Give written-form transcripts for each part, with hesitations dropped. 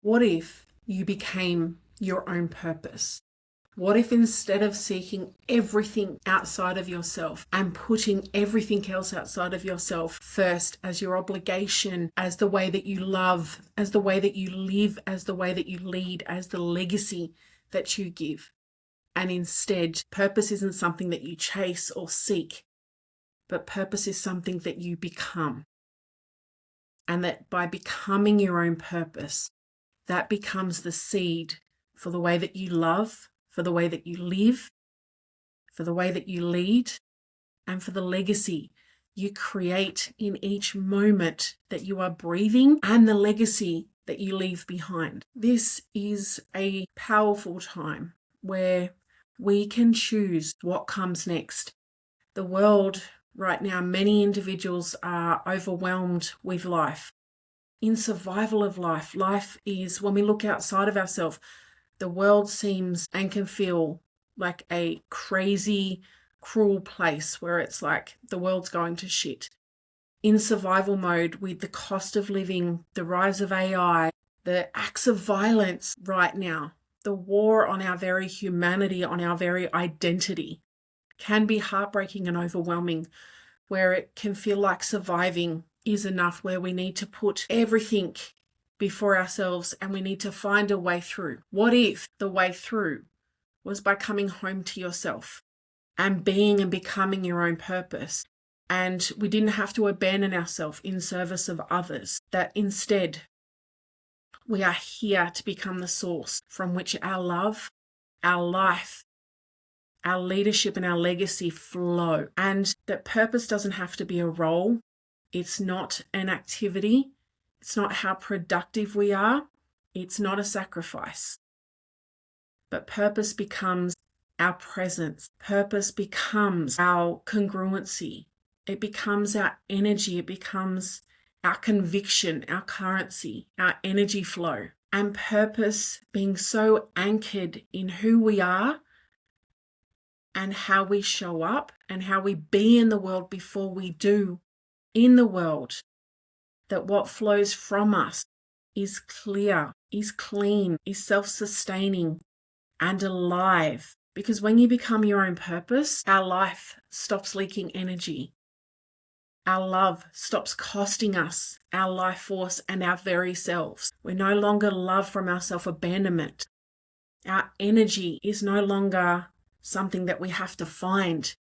What if you became your own purpose? What if instead of seeking everything outside of yourself and putting everything else outside of yourself first as your obligation, as the way that you love, as the way that you live, as the way that you lead, as the legacy that you give, and instead purpose isn't something that you chase or seek, but purpose is something that you become. And that by becoming your own purpose, that becomes the seed for the way that you love, for the way that you live, for the way that you lead, and for the legacy you create in each moment that you are breathing and the legacy that you leave behind. This is a powerful time where we can choose what comes next. The world right now, many individuals are overwhelmed with life. In survival of life, life is, when we look outside of ourselves, the world seems and can feel like a crazy, cruel place where it's like the world's going to shit. In survival mode, with the cost of living, the rise of AI, the acts of violence right now, the war on our very humanity, on our very identity, can be heartbreaking and overwhelming, where it can feel like surviving is enough, where we need to put everything before ourselves and we need to find a way through. What if the way through was by coming home to yourself and being and becoming your own purpose? And we didn't have to abandon ourselves in service of others, that instead we are here to become the source from which our love, our life, our leadership and our legacy flow. And that purpose doesn't have to be a role. It's not an activity. It's not how productive we are. It's not a sacrifice. But purpose becomes our presence. Purpose becomes our congruency. It becomes our energy. It becomes our conviction, our currency, our energy flow. And purpose being so anchored in who we are and how we show up and how we be in the world before we do in the world, that what flows from us is clear, is clean, is self-sustaining and alive. Because when you become your own purpose, our life stops leaking energy. Our love stops costing us our life force and our very selves. We're no longer loved from our self-abandonment. Our energy is no longer something that we have to find.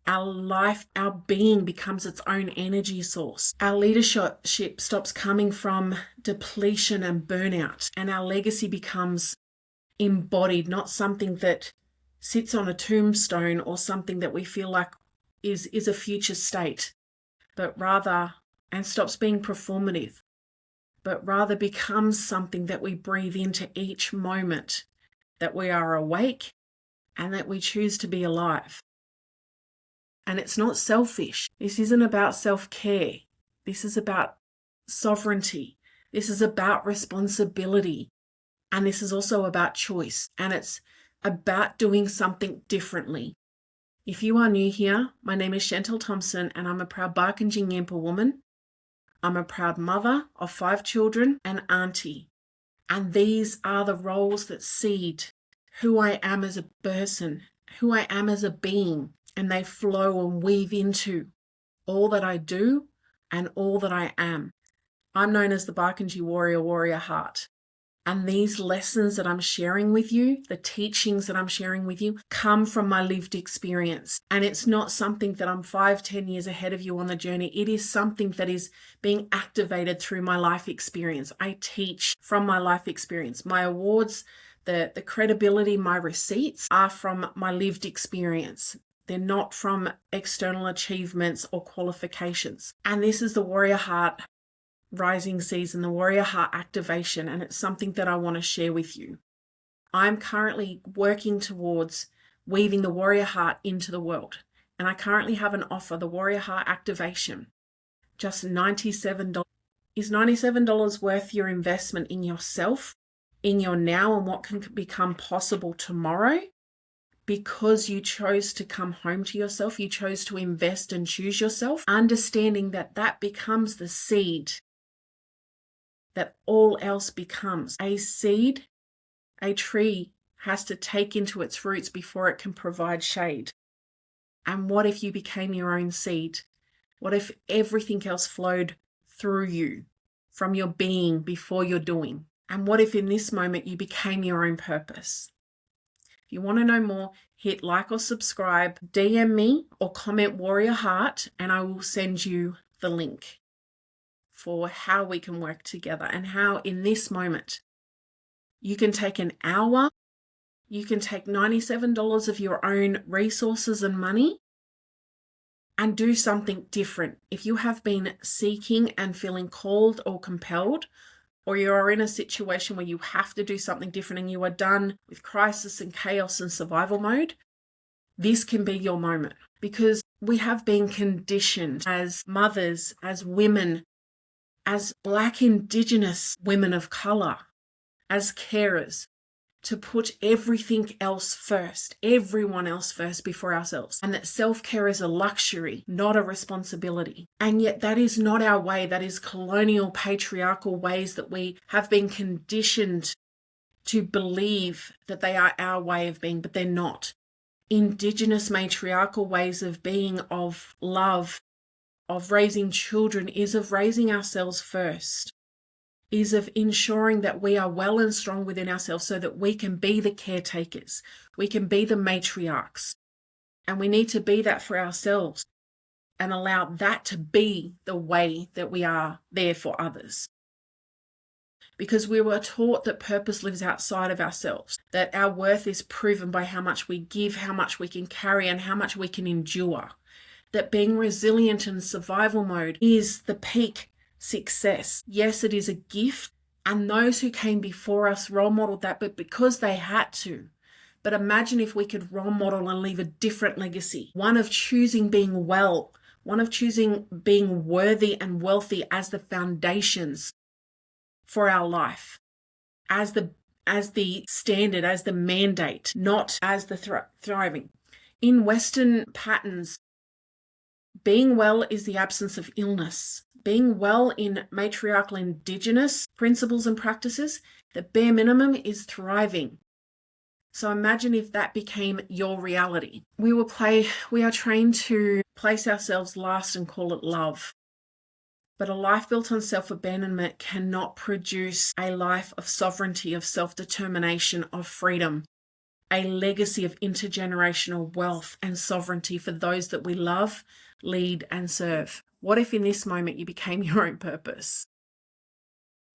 Our life, our being becomes its own energy source. Our leadership stops coming from depletion and burnout, and our legacy becomes embodied, not something that sits on a tombstone or something that we feel like is a future state, but rather, and stops being performative, but rather becomes something that we breathe into each moment, that we are awake and that we choose to be alive. And it's not selfish. This isn't about self-care. This is about sovereignty. This is about responsibility. And this is also about choice. And it's about doing something differently. If you are new here, my name is Shantelle Thompson and I'm a proud Barkindji Yampa woman. I'm a proud mother of 5 children and auntie. And these are the roles that seed who I am as a person, who I am as a being. And they flow and weave into all that I do and all that I am. I'm known as the Barkindji warrior heart. And these lessons that I'm sharing with you, the teachings that I'm sharing with you, come from my lived experience. And it's not something that I'm 5-10 years ahead of you on the journey. It is something that is being activated through my life experience. I teach from my life experience. My awards, the credibility, my receipts are from my lived experience. They're not from external achievements or qualifications. And this is the Warrior Heart Rising Season, the Warrior Heart Activation, and it's something that I want to share with you. I'm currently working towards weaving the Warrior Heart into the world. And I currently have an offer, the Warrior Heart Activation, just $97. Is $97 worth your investment in yourself, in your now, and what can become possible tomorrow? Because you chose to come home to yourself, you chose to invest and choose yourself, understanding that that becomes the seed that all else becomes. A seed, a tree has to take into its roots before it can provide shade. And what if you became your own seed? What if everything else flowed through you from your being before your doing? And what if in this moment you became your own purpose? If you want to know more, hit like or subscribe, DM me or comment Warrior Heart, and I will send you the link for how we can work together and how in this moment you can take an hour, you can take $97 of your own resources and money and do something different. If you have been seeking and feeling called or compelled, or you are in a situation where you have to do something different and you are done with crisis and chaos and survival mode, this can be your moment, because we have been conditioned as mothers, as women, as Black Indigenous women of color, as carers, to put everything else first, everyone else first before ourselves. And that self-care is a luxury, not a responsibility. And yet that is not our way. That is colonial, patriarchal ways that we have been conditioned to believe that they are our way of being, but they're not. Indigenous matriarchal ways of being, of love, of raising children, is of raising ourselves first, is of ensuring that we are well and strong within ourselves so that we can be the caretakers, we can be the matriarchs. And we need to be that for ourselves and allow that to be the way that we are there for others. Because we were taught that purpose lives outside of ourselves, that our worth is proven by how much we give, how much we can carry, and how much we can endure. That being resilient in survival mode is the peak success. Yes, it is a gift, and those who came before us role modeled that, but because they had to. But imagine if we could role model and leave a different legacy, one of choosing being well, one of choosing being worthy and wealthy as the foundations for our life, as the standard, as the mandate, not as the thriving. In Western patterns, being well is the absence of illness. Being well in matriarchal Indigenous principles and practices, the bare minimum is thriving. So imagine if that became your reality. We are trained to place ourselves last and call it love. But a life built on self-abandonment cannot produce a life of sovereignty, of self-determination, of freedom, a legacy of intergenerational wealth and sovereignty for those that we love, lead, and serve. What if in this moment you became your own purpose?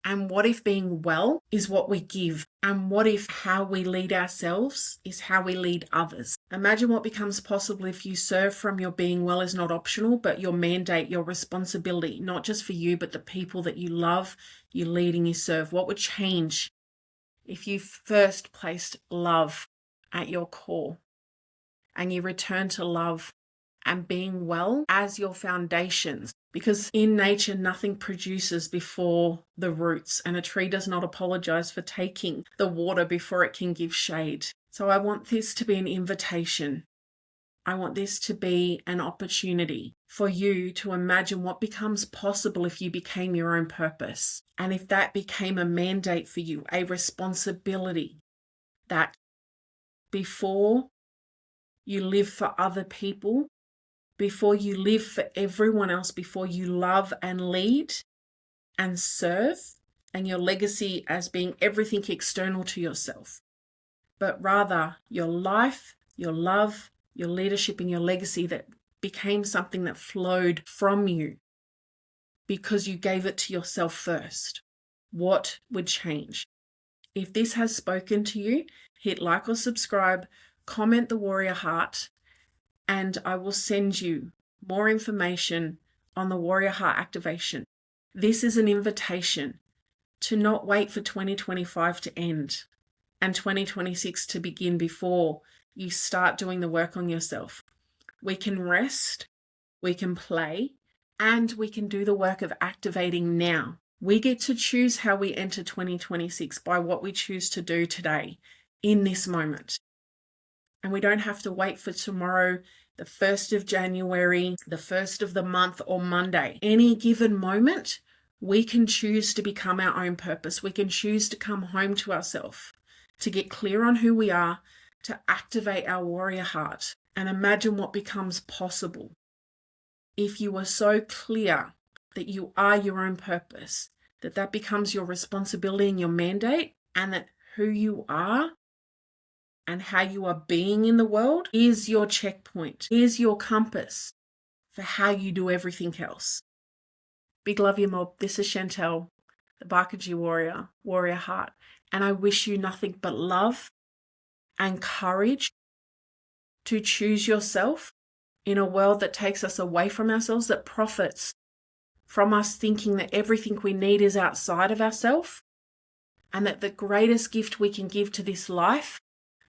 And what if being well is what we give? And what if how we lead ourselves is how we lead others? Imagine what becomes possible if you serve from your being well is not optional, but your mandate, your responsibility, not just for you, but the people that you love, you lead, and you serve. What would change if you first placed love at your core and you return to love and being well as your foundations? Because in nature, nothing produces before the roots, and a tree does not apologize for taking the water before it can give shade. So I want this to be an invitation. I want this to be an opportunity for you to imagine what becomes possible if you became your own purpose. And if that became a mandate for you, a responsibility, that before you live for other people, before you live for everyone else, before you love and lead and serve, and your legacy as being everything external to yourself, but rather your life, your love, your leadership, and your legacy that became something that flowed from you because you gave it to yourself first. What would change? If this has spoken to you, hit like or subscribe, comment the Warrior Heart, and I will send you more information on the Warrior Heart activation. This is an invitation to not wait for 2025 to end and 2026 to begin before you start doing the work on yourself. We can rest, we can play, and we can do the work of activating now. We get to choose how we enter 2026 by what we choose to do today, in this moment. And we don't have to wait for tomorrow, the 1st of January, the 1st of the month, or Monday. Any given moment, We can choose to become our own purpose. We can choose to come home to ourselves, to get clear on who we are, to activate our warrior heart, and imagine what becomes possible if you are so clear that you are your own purpose, that becomes your responsibility and your mandate, and that who you are and how you are being in the world is your checkpoint, is your compass for how you do everything else. Big love you, mob. This is Shantelle, the Bakaji warrior, warrior heart. And I wish you nothing but love and courage to choose yourself in a world that takes us away from ourselves, that profits from us thinking that everything we need is outside of ourselves, and that the greatest gift we can give to this life,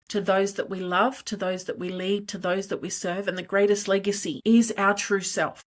to those that we love, to those that we lead, to those that we serve, and the greatest legacy is our true self.